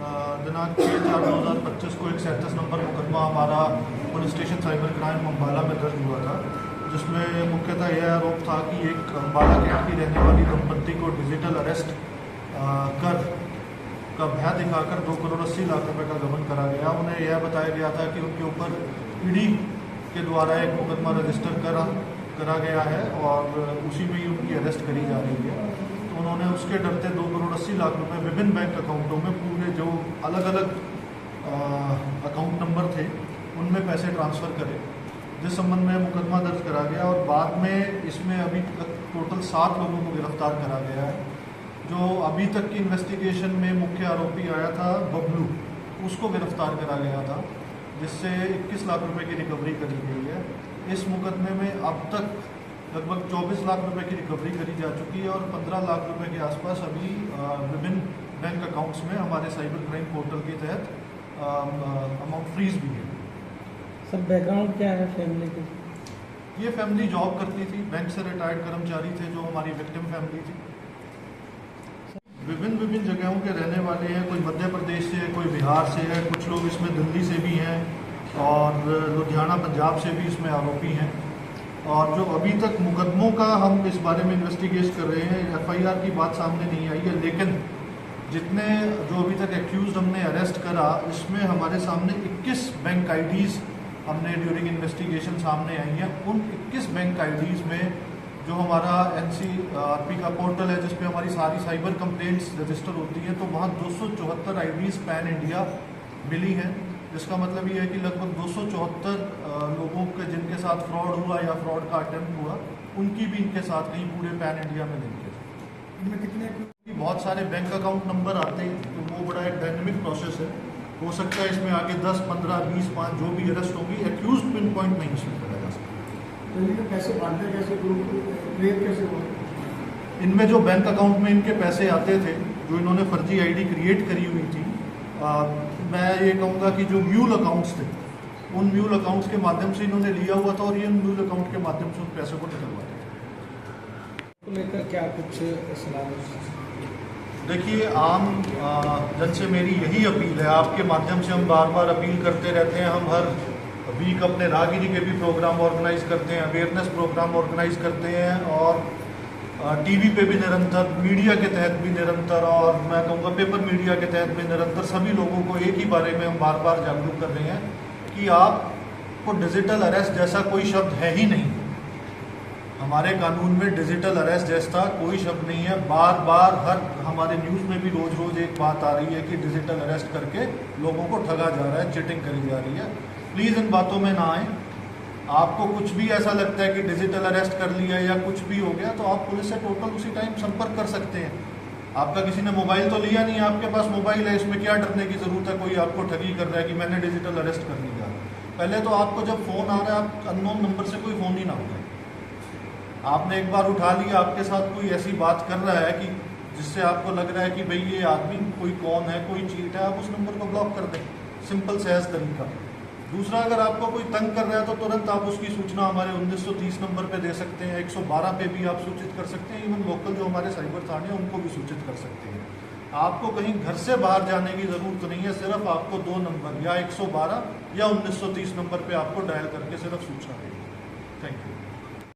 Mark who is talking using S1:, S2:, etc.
S1: दिनांक 6/4/2025 को 137 नंबर मुकदमा हमारा police station cyber crime Ambala में दर्ज हुआ था, जिसमें मुख्यतः यह आरोप था कि एक अम्बाला कैंट की रहने वाली दंपत्ति को डिजिटल अरेस्ट कर का भय दिखाकर 2 करोड़ 80 लाख रुपए का गबन करा गया। उन्हें यह बताया गया था कि उनके ऊपर ईडी के द्वारा एक मुकदमा रजिस्टर करा गया है और उसी में ही उनकी अरेस्ट करी जा रही है। तो उन्होंने उसके डरते 2 करोड़ 80 लाख रुपए विभिन्न बैंक अकाउंटों में पूरे जो अलग अलग अकाउंट नंबर थे उनमें पैसे ट्रांसफ़र करे, जिस संबंध में मुकदमा दर्ज करा गया और बाद में इसमें अभी तक टोटल 7 लोगों को गिरफ्तार करा गया है। जो अभी तक की इन्वेस्टिगेशन में मुख्य आरोपी आया था बबलू, उसको गिरफ्तार करा गया था, जिससे 21 लाख रुपए की रिकवरी करी गई है। इस मुकदमे में अब तक लगभग 24 लाख रुपए की रिकवरी करी जा चुकी है और 15 लाख रुपए के आसपास अभी विभिन्न बैंक अकाउंट्स में हमारे साइबर क्राइम पोर्टल के तहत अमाउंट फ्रीज भी है।
S2: सर बैकग्राउंड क्या है फैमिली की?
S1: ये फैमिली जॉब करती थी, बैंक से रिटायर्ड कर्मचारी थे जो हमारी विक्टिम फैमिली थी। विभिन्न जगहों के रहने वाले हैं, कोई मध्य प्रदेश से है, कोई बिहार से है, कुछ लोग इसमें दिल्ली से भी हैं और लुधियाना पंजाब से भी इसमें आरोपी हैं। और जो अभी तक मुकदमों का हम इस बारे में इन्वेस्टिगेट कर रहे हैं, FIR की बात सामने नहीं आई है, लेकिन जितने जो अभी तक एक्यूज हमने अरेस्ट करा, इसमें हमारे सामने 21 बैंक IDs हमने ड्यूरिंग इन्वेस्टिगेशन सामने आई हैं। उन 21 बैंक IDs में जो हमारा NCRP का पोर्टल है, जिस पे हमारी सारी साइबर कंप्लेंट्स रजिस्टर होती हैं, तो वहाँ 274 IDs पैन इंडिया मिली हैं, जिसका मतलब ये है कि लगभग 274 लोगों के जिनके साथ फ्रॉड हुआ या फ्रॉड का अटेम्प्ट हुआ, उनकी भी इनके साथ कहीं पूरे पैन इंडिया में लिंकेज है। इनमें कितने बहुत सारे बैंक अकाउंट नंबर आते हैं, तो वो बड़ा एक डायनेमिक प्रोसेस है। हो सकता है इसमें आगे 10, 15, 20, 5 जो भी अरेस्ट होंगी, एक्यूज पिन पॉइंट नहीं इसमें करा जा सकता।
S3: तो इनके पैसे बांटने कैसे, क्रिएट कैसे हुआ?
S1: इनमें जो बैंक अकाउंट में इनके पैसे आते थे, जो इन्होंने फर्जी ID क्रिएट करी हुई थी, मैं ये कहूँगा कि जो म्यूल अकाउंट्स थे, उन म्यूल अकाउंट्स के माध्यम से इन्होंने लिया हुआ था और ये म्यूल अकाउंट के माध्यम से उन पैसों को निकलवाते थे।
S2: तो लेकर क्या कुछ सलाह?
S1: देखिए, आम जन से मेरी यही अपील है, आपके माध्यम से हम बार बार अपील करते रहते हैं। हम हर वीक अपने राहगिरी के भी प्रोग्राम ऑर्गेनाइज करते हैं, अवेयरनेस प्रोग्राम ऑर्गेनाइज करते हैं और TV पे भी निरंतर, मीडिया के तहत भी निरंतर और मैं कहूँगा पेपर मीडिया के तहत भी निरंतर सभी लोगों को एक ही बारे में हम बार बार जागरूक कर रहे हैं कि आपको डिजिटल अरेस्ट जैसा कोई शब्द है ही नहीं। हमारे कानून में डिजिटल अरेस्ट जैसा कोई शब्द नहीं है। बार बार हर हमारे न्यूज़ में भी रोज़ एक बात आ रही है कि डिजिटल अरेस्ट करके लोगों को ठगा जा रहा है, चिटिंग करी जा रही है। प्लीज़ इन बातों में ना आए। आपको कुछ भी ऐसा लगता है कि डिजिटल अरेस्ट कर लिया या कुछ भी हो गया, तो आप पुलिस से टोटल उसी टाइम संपर्क कर सकते हैं। आपका किसी ने मोबाइल तो लिया नहीं, आपके पास मोबाइल है, इसमें क्या डरने की ज़रूरत है कोई आपको ठगी कर रहा है कि मैंने डिजिटल अरेस्ट कर लिया। पहले तो आपको जब फ़ोन आ रहा है, आप अननोन नंबर से कोई फ़ोन ही ना उठाए। आपने एक बार उठा लिया, आपके साथ कोई ऐसी बात कर रहा है कि जिससे आपको लग रहा है कि भाई ये आदमी कोई कौन है, कोई चीट है, आप उस नंबर को ब्लॉक कर दें। सिंपल सहज तरीका। दूसरा, अगर आपको कोई तंग कर रहा है तो तुरंत आप उसकी सूचना हमारे 1930 नंबर पे दे सकते हैं, 112 पे भी आप सूचित कर सकते हैं। इवन लोकल जो हमारे साइबर थाने हैं उनको भी सूचित कर सकते हैं। आपको कहीं घर से बाहर जाने की ज़रूरत नहीं है, सिर्फ आपको 2 नंबर या 112 या 1930 नंबर पे आपको डायल करके सिर्फ सूचना देनी है। Thank you.